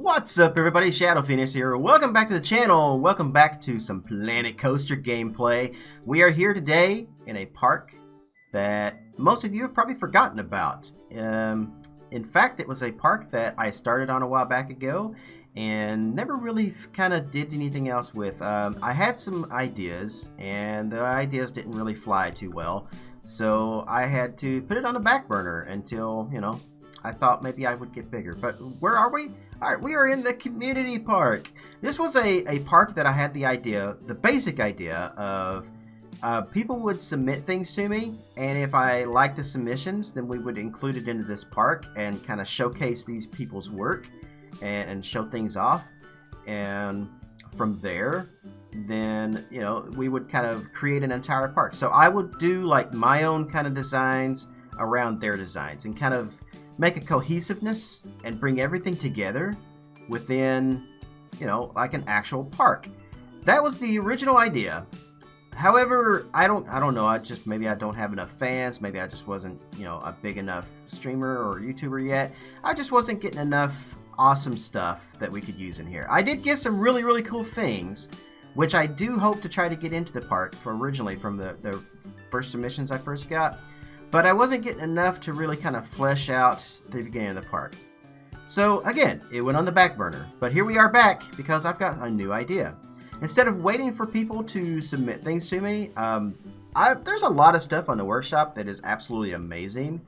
What's up everybody, Shadow Phoenix here. Welcome back to the channel. Welcome back to some Planet Coaster gameplay. We are here today in a park that most of you have probably forgotten about. In fact, it was a park that I started on a while back ago and never really kind of did anything else with. I had some ideas and the ideas didn't really fly too well. So I had to put it on the back burner until, I thought maybe I would get bigger. But where are we? Alright, we are in the community park. This was a park that I had the basic idea of people would submit things to me, and if I liked the submissions, then we would include it into this park and kind of showcase these people's work and show things off. And from there, then, we would kind of create an entire park. So I would do like my own kind of designs around their designs and kind of make a cohesiveness and bring everything together within, like an actual park. That was the original idea. However, I don't know. Maybe I don't have enough fans. Maybe I just wasn't, a big enough streamer or YouTuber yet. I just wasn't getting enough awesome stuff that we could use in here. I did get some really, really cool things, which I do hope to try to get into the park originally from the first submissions I first got. But I wasn't getting enough to really kind of flesh out the beginning of the park. So again, it went on the back burner. But here we are back because I've got a new idea. Instead of waiting for people to submit things to me, there's a lot of stuff on the workshop that is absolutely amazing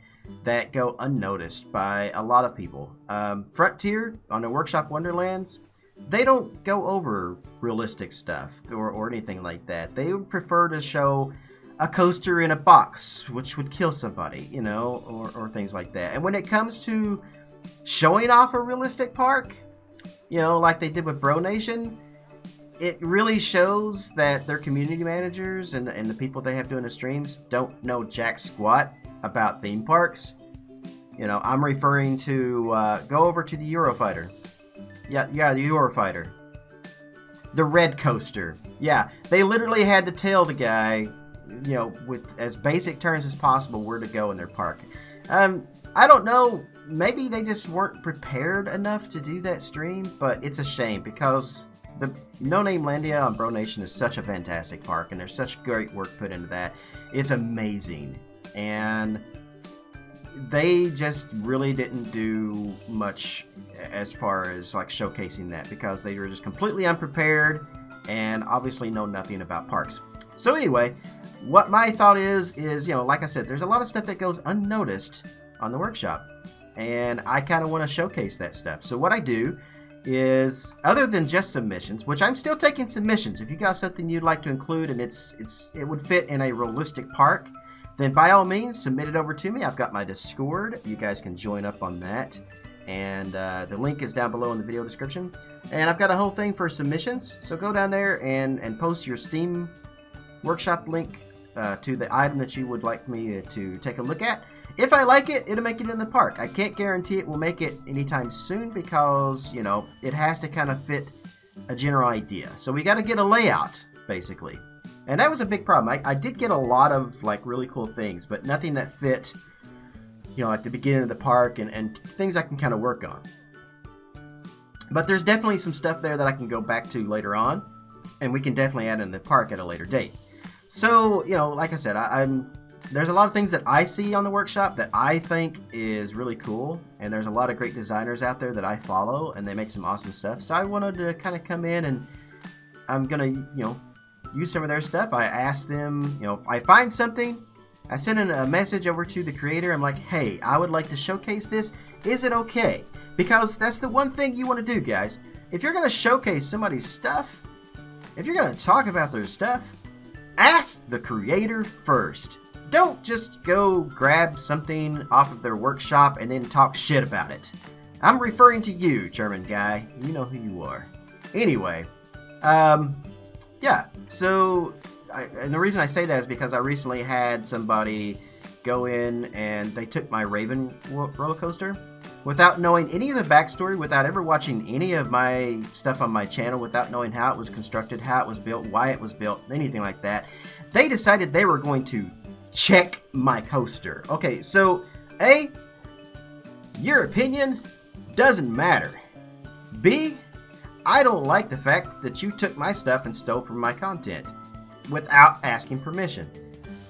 that go unnoticed by a lot of people. Frontier on the Workshop Wonderlands, they don't go over realistic stuff or anything like that. They would prefer to show a coaster in a box, which would kill somebody, or things like that. And when it comes to showing off a realistic park, like they did with Bro Nation, it really shows that their community managers and the people they have doing the streams don't know jack squat about theme parks. I'm referring to, go over to the Eurofighter. Yeah, the Eurofighter. The red coaster. Yeah, they literally had to tell the guy, with as basic terms as possible where to go in their park. I don't know, maybe they just weren't prepared enough to do that stream, but it's a shame because the No Name Landia on Bro Nation is such a fantastic park and there's such great work put into that. It's amazing. And they just really didn't do much as far as like showcasing that because they were just completely unprepared and obviously know nothing about parks. So anyway, what my thought is, like I said, there's a lot of stuff that goes unnoticed on the workshop. And I kind of want to showcase that stuff. So what I do is, other than just submissions, which I'm still taking submissions, if you got something you'd like to include and it would fit in a realistic park, then by all means, submit it over to me. I've got my Discord. You guys can join up on that. And the link is down below in the video description. And I've got a whole thing for submissions. So go down there and post your Steam Workshop link to the item that you would like me to take a look at. If I like it, it'll make it in the park. I can't guarantee it will make it anytime soon because, it has to kind of fit a general idea. So we got to get a layout, basically. And that was a big problem. I did get a lot of like really cool things, but nothing that fit, like the beginning of the park and things I can kind of work on. But there's definitely some stuff there that I can go back to later on, and we can definitely add in the park at a later date. So, like I said, there's a lot of things that I see on the workshop that I think is really cool, and there's a lot of great designers out there that I follow, and they make some awesome stuff. So I wanted to kind of come in, and I'm gonna, use some of their stuff. I asked them, if I find something, I send in a message over to the creator. I'm like, hey, I would like to showcase this. Is it okay? Because that's the one thing you want to do, guys. If you're gonna showcase somebody's stuff, if you're gonna talk about their stuff, ask the creator first. Don't just go grab something off of their workshop and then talk shit about it. I'm referring to you, German guy. You know who you are. Anyway, yeah, so, and the reason I say that is because I recently had somebody go in and they took my Raven roller coaster without knowing any of the backstory, without ever watching any of my stuff on my channel, without knowing how it was constructed, how it was built, why it was built, anything like that. They decided they were going to check my coaster. Okay, so, your opinion doesn't matter. B, I don't like the fact that you took my stuff and stole from my content without asking permission.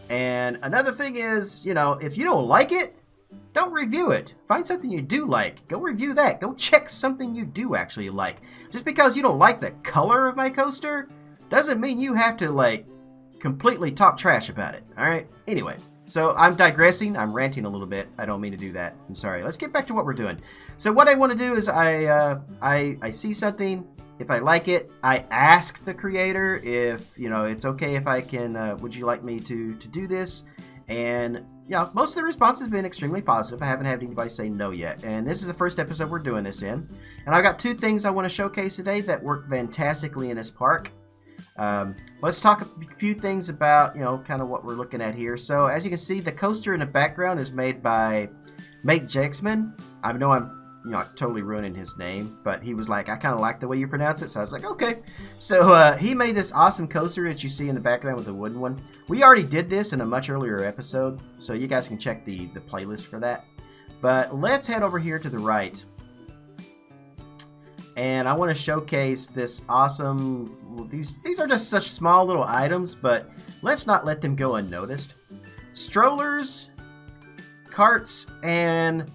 And another thing is, you know, if you don't like it, don't review it. Find something you do like. Go review that. Go check something you do actually like. Just because you don't like the color of my coaster doesn't mean you have to, like, completely talk trash about it. Alright? Anyway, so I'm digressing. I'm ranting a little bit. I don't mean to do that. I'm sorry. Let's get back to what we're doing. So what I want to do is I see something. If I like it, I ask the creator if, you know, it's okay if I can, would you like me to do this? And yeah, most of the response has been extremely positive. I haven't had anybody say no yet. And this is the first episode we're doing this in. And I've got two things I want to showcase today that work fantastically in this park. Let's talk a few things about, you know, kind of what we're looking at here. So as you can see, the coaster in the background is made by Greenman. I know I'm, you know, totally ruining his name, but he was like, I kind of like the way you pronounce it, so I was like, okay. So he made this awesome coaster that you see in the background with the wooden one. We already did this in a much earlier episode, so you guys can check the playlist for that. But let's head over here to the right. And I want to showcase this awesome, these are just such small little items, but let's not let them go unnoticed. Strollers, carts, and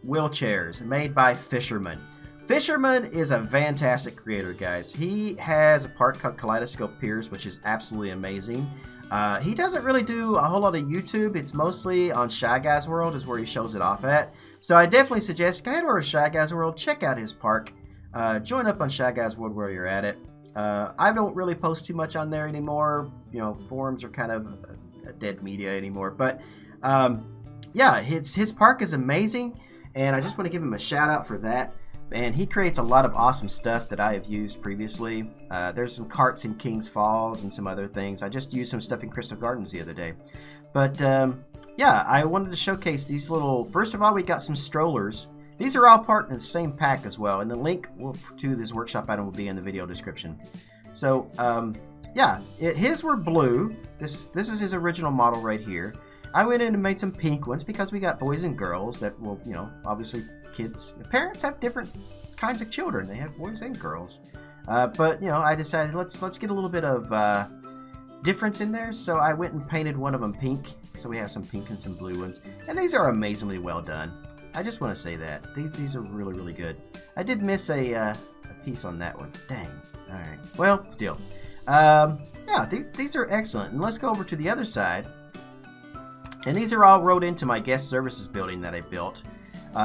wheelchairs made by Fisherman. Fisherman is a fantastic creator, guys. He has a park called Kaleidoscope Piers, which is absolutely amazing. He doesn't really do a whole lot of YouTube. It's mostly on Shy Guys World is where he shows it off at. So I definitely suggest go head over to Shy Guys World, check out his park. Join up on Shy Guys World where you're at it. I don't really post too much on there anymore. You know, forums are kind of a dead media anymore. But yeah, his park is amazing. And I just want to give him a shout out for that. And he creates a lot of awesome stuff that I have used previously. There's some carts in Kings Falls and some other things. I just used some stuff in Crystal Gardens the other day. But yeah, I wanted to showcase these little... First of all, we got some strollers. These are all part in the same pack as well. And the link to this workshop item will be in the video description. So yeah, his were blue. This is his original model right here. I went in and made some pink ones because we got boys and girls that will, you know, obviously kids, parents have different kinds of children. They have boys and girls. But, you know, I decided let's get a little bit of difference in there. So I went and painted one of them pink. So we have some pink and some blue ones. And these are amazingly well done. I just want to say that. These are really, really good. I did miss a piece on that one. Dang. All right. Well, still. Yeah, these are excellent. And let's go over to the other side. And these are all wrote into my guest services building that I built.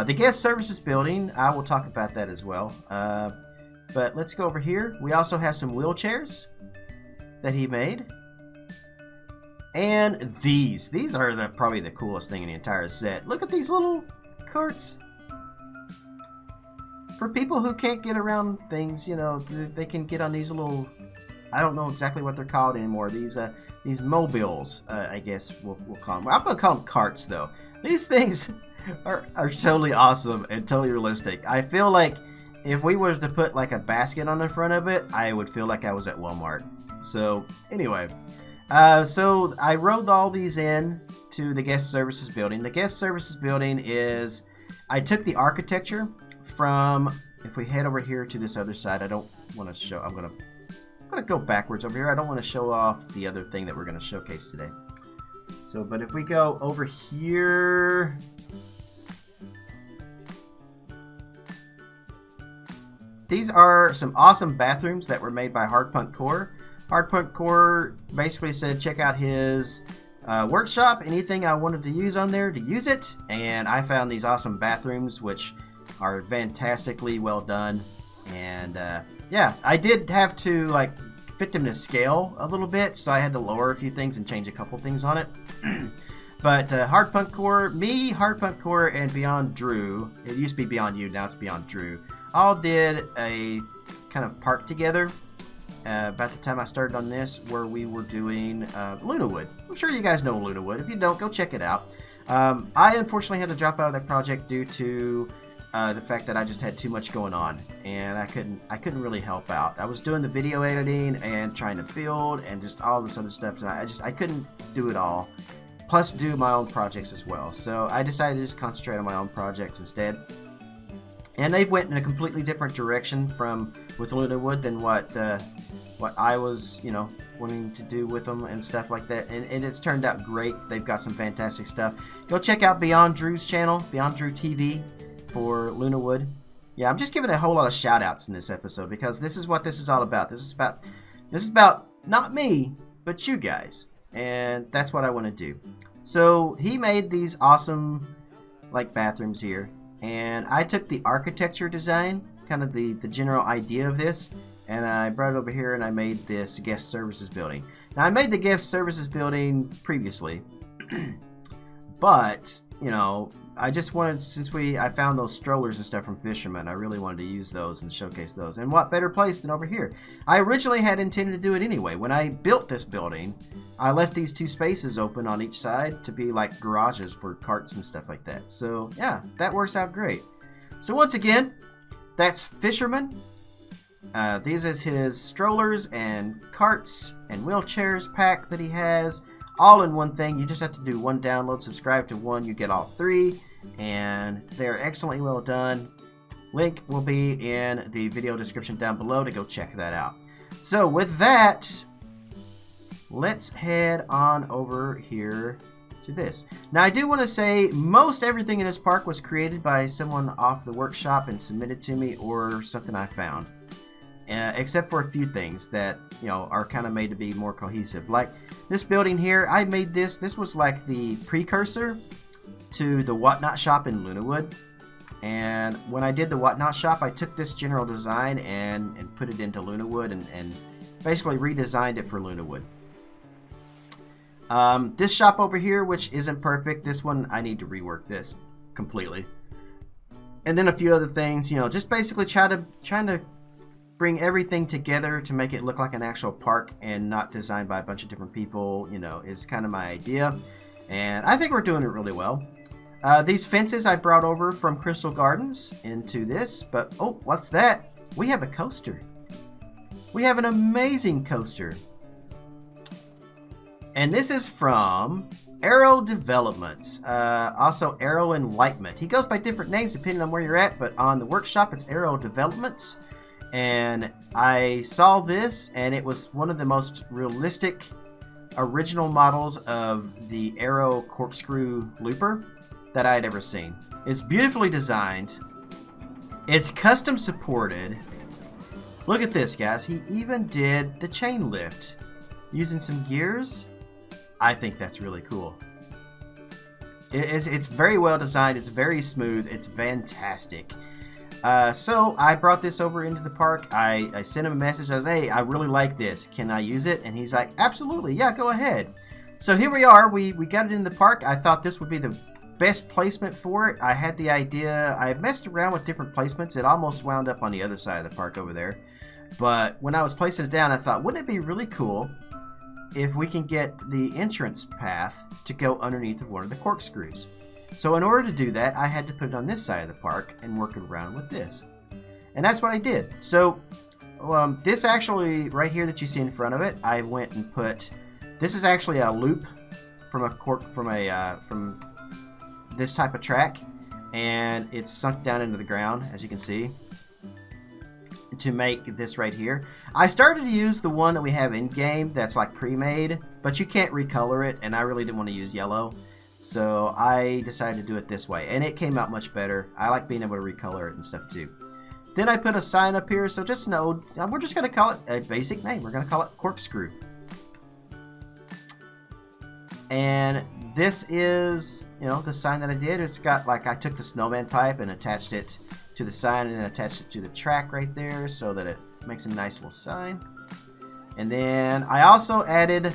The guest services building, I will talk about that as well. But let's go over here. We also have some wheelchairs that he made. And these are probably the coolest thing in the entire set. Look at these little carts. For people who can't get around things, you know, they can get on these little... I don't know exactly what they're called anymore. These mobiles, I guess we'll call them. I'm going to call them carts, though. These things are totally awesome and totally realistic. I feel like if we was to put like a basket on the front of it, I would feel like I was at Walmart. So anyway, so I wrote all these in to the guest services building. The guest services building is, I took the architecture from, if we head over here to this other side, I don't want to show, I'm going to go backwards over here. I don't want to show off the other thing that we're going to showcase today. So, but if we go over here, these are some awesome bathrooms that were made by Hardpunk Core. Hardpunk Core basically said check out his workshop, anything I wanted to use on there to use it, and I found these awesome bathrooms which are fantastically well done. And yeah, I did have to like fit them to scale a little bit, so I had to lower a few things and change a couple things on it. But Hardpunk Core, me, Hardpunk Core, and Beyond Drew, it used to be Beyond You, now it's Beyond Drew, all did a kind of park together about the time I started on this, where we were doing Lunawood. I'm sure you guys know Lunawood. If you don't, go check it out. I unfortunately had to drop out of that project due to the fact that I just had too much going on, and I couldn't really help out. I was doing the video editing and trying to build and just all this other stuff, and I couldn't do it all, plus do my own projects as well. So I decided to just concentrate on my own projects instead. And they've went in a completely different direction with Luna Wood than what I was, you know, wanting to do with them and stuff like that. And it's turned out great. They've got some fantastic stuff. Go check out Beyond Drew's channel, Beyond Drew TV, for Luna Wood. Yeah, I'm just giving a whole lot of shout outs in this episode because this is what this is all about. This is about not me, but you guys. And that's what I want to do. So he made these awesome like bathrooms here. And I took the architecture design, kind of the general idea of this, and I brought it over here and I made this guest services building. Now I made the guest services building previously, but you know, I just wanted, since I found those strollers and stuff from Fisherman, I really wanted to use those and showcase those. And what better place than over here? I originally had intended to do it anyway. When I built this building, I left these two spaces open on each side to be like garages for carts and stuff like that. So yeah, that works out great. So once again, that's Fisherman. These is his strollers and carts and wheelchairs pack that he has. All in one thing. You just have to do one download, subscribe to one, you get all three, and they're excellently well done. Link will be in the video description down below to go check that out. So with that, let's head on over here to this. Now I do want to say most everything in this park was created by someone off the workshop and submitted to me, or something I found. Except for a few things that, you know, are kind of made to be more cohesive. Like this building here, I made this. This was like the precursor to the Whatnot shop in Lunawood. And when I did the Whatnot shop, I took this general design and put it into Lunawood and basically redesigned it for Lunawood. This shop over here, which isn't perfect, this one I need to rework this completely. And then a few other things, you know, just basically trying to bring everything together to make it look like an actual park and not designed by a bunch of different people, you know, is kind of my idea. And I think we're doing it really well. These fences I brought over from Crystal Gardens into this, but oh, what's that? We have a coaster. We have an amazing coaster. And this is from Arrow Developments, also Arrow Enlightenment. He goes by different names depending on where you're at, but on the workshop it's Arrow Developments. And I saw this, and it was one of the most realistic original models of the Arrow corkscrew looper that I had ever seen. It's beautifully designed. It's custom supported. Look at this, guys. He even did the chain lift using some gears. I think that's really cool. It's very well designed. It's very smooth. It's fantastic. So I brought this over into the park. I sent him a message. I was, hey, I really like this. Can I use it? And he's like, absolutely. Yeah, go ahead. So here we are. We got it in the park. I thought this would be the best placement for it. I had the idea. I messed around with different placements. It almost wound up on the other side of the park over there. But when I was placing it down, I thought, wouldn't it be really cool if we can get the entrance path to go underneath of one of the corkscrews? So in order to do that, I had to put it on this side of the park and work around with this. And that's what I did. So this actually, right here that you see in front of it, I went and put, this is actually a loop from this type of track. And it's sunk down into the ground, as you can see, to make this right here. I started to use the one that we have in game that's like pre-made, but you can't recolor it, and I really didn't want to use yellow. So I decided to do it this way, and it came out much better. I like being able to recolor it and stuff too. Then I put a sign up here, so just know, we're just going to call it a basic name. We're going to call it Corkscrew. And this is, you know, the sign that I did. It's got, like, I took the snowman pipe and attached it to the sign and then attached it to the track right there so that it makes a nice little sign. And then I also added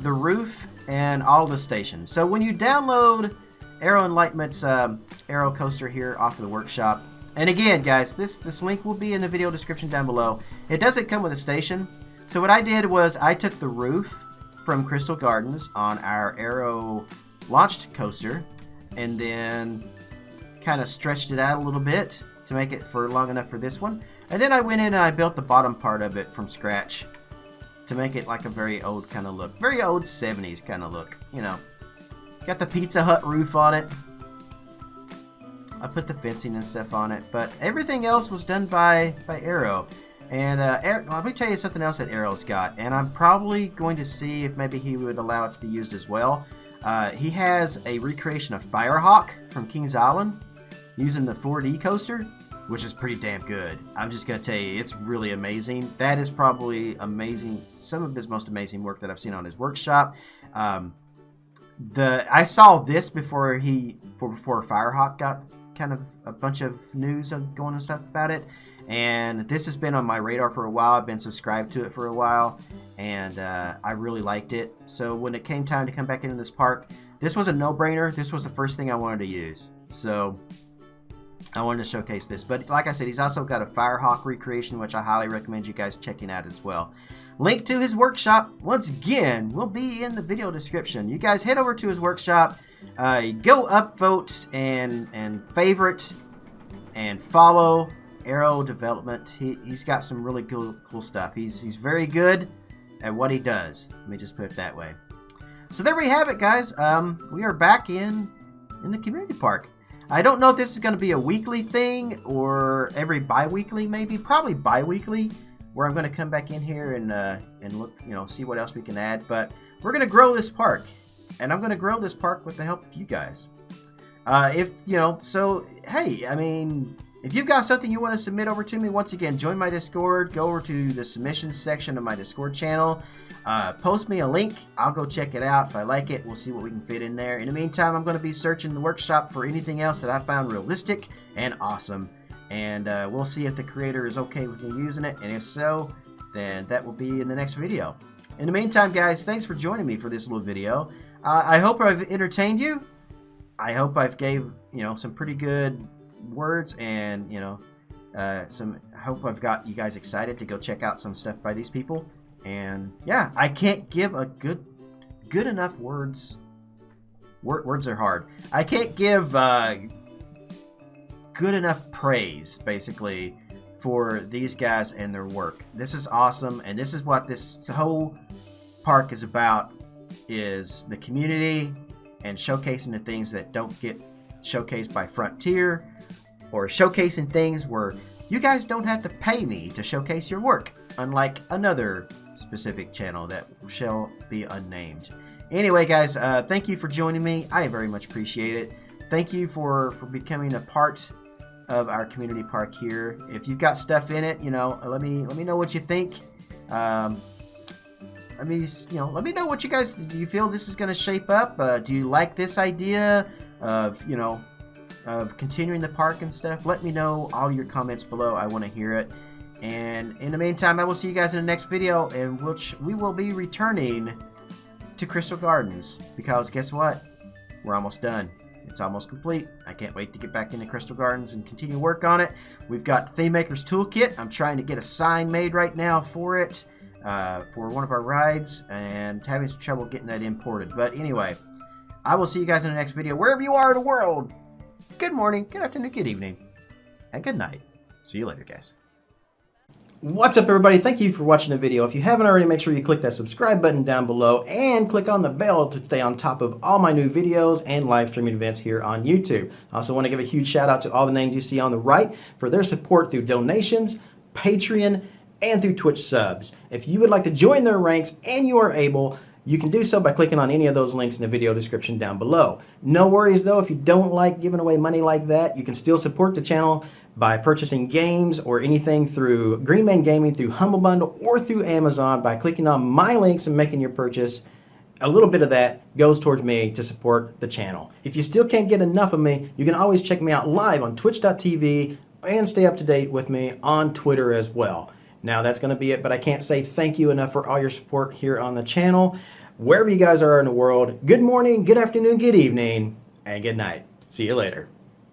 the roof and all the stations. So when you download Arrow Enlightenment's Arrow Coaster here off of the workshop, and again guys, this link will be in the video description down below. It doesn't come with a station. So what I did was I took the roof from Crystal Gardens on our Arrow launched coaster and then kind of stretched it out a little bit to make it for long enough for this one. And then I went in and I built the bottom part of it from scratch to make it like a very old kind of look. Very old 70s kind of look, you know. Got the Pizza Hut roof on it. I put the fencing and stuff on it, but everything else was done by Arrow. And let me tell you something else that Arrow's got, and I'm probably going to see if maybe he would allow it to be used as well. He has a recreation of Firehawk from Kings Island using the 4D coaster, which is pretty damn good. I'm just going to tell you, it's really amazing. That is probably amazing, some of his most amazing work that I've seen on his workshop. I saw this before Firehawk got kind of a bunch of news going and stuff about it. And this has been on my radar for a while. I've been subscribed to it for a while, and I really liked it. So when it came time to come back into this park, this was a no-brainer. This was the first thing I wanted to use. So I wanted to showcase this. But like I said, he's also got a Firehawk recreation, which I highly recommend you guys checking out as well. Link to his workshop, once again, will be in the video description. You guys head over to his workshop, go upvote and favorite and follow Arrow Development. He's got some really cool stuff. He's very good at what he does. Let me just put it that way. So there we have it, guys. We are back in the community park. I don't know if this is going to be a weekly thing or every bi-weekly, maybe. Probably bi-weekly, where I'm going to come back in here and look, see what else we can add. But we're going to grow this park, and I'm going to grow this park with the help of you guys. So hey, I mean, if you've got something you want to submit over to me, once again, join my Discord. Go over to the submissions section of my Discord channel. Post me a link. I'll go check it out. If I like it, we'll see what we can fit in there. In the meantime, I'm going to be searching the workshop for anything else that I found realistic and awesome. And we'll see if the creator is okay with me using it. And if so, then that will be in the next video. In the meantime, guys, thanks for joining me for this little video. I hope I've entertained you. I hope I've gave, some pretty good words, and I hope I've got you guys excited to go check out some stuff by these people. And yeah, I can't give a good enough words. Words are hard. I can't give good enough praise, basically, for these guys and their work. This is awesome, and this is what this whole park is about, is the community and showcasing the things that don't get showcased by Frontier, or showcasing things where you guys don't have to pay me to showcase your work, unlike another specific channel that shall be unnamed. Anyway, guys, thank you for joining me. I very much appreciate it. Thank you for becoming a part of our community park here. If you've got stuff in it, let me know what you think. Let me know what you guys, do you feel this is going to shape up? Do you like this idea of continuing the park and stuff? Let me know all your comments below. I want to hear it. And in the meantime, I will see you guys in the next video, in which we will be returning to Crystal Gardens, because guess what? We're almost done. It's almost complete. I can't wait to get back into Crystal Gardens and continue work on it. We've got Theme Maker's Toolkit. I'm trying to get a sign made right now for it, for one of our rides, and having some trouble getting that imported. But anyway, I will see you guys in the next video, wherever you are in the world. Good morning, good afternoon, good evening, and good night. See you later, guys. What's up, everybody? Thank you for watching the video. If you haven't already, make sure you click that subscribe button down below and click on the bell to stay on top of all my new videos and live streaming events here on YouTube. I also want to give a huge shout out to all the names you see on the right for their support through donations, Patreon, and through Twitch subs. If you would like to join their ranks and you are able, you can do so by clicking on any of those links in the video description down below. No worries though, if you don't like giving away money like that, you can still support the channel by purchasing games or anything through Greenman Gaming, through Humble Bundle, or through Amazon by clicking on my links and making your purchase. A little bit of that goes towards me to support the channel. If you still can't get enough of me, you can always check me out live on twitch.tv and stay up to date with me on Twitter as well. Now that's going to be it, but I can't say thank you enough for all your support here on the channel. Wherever you guys are in the world, good morning, good afternoon, good evening, and good night. See you later.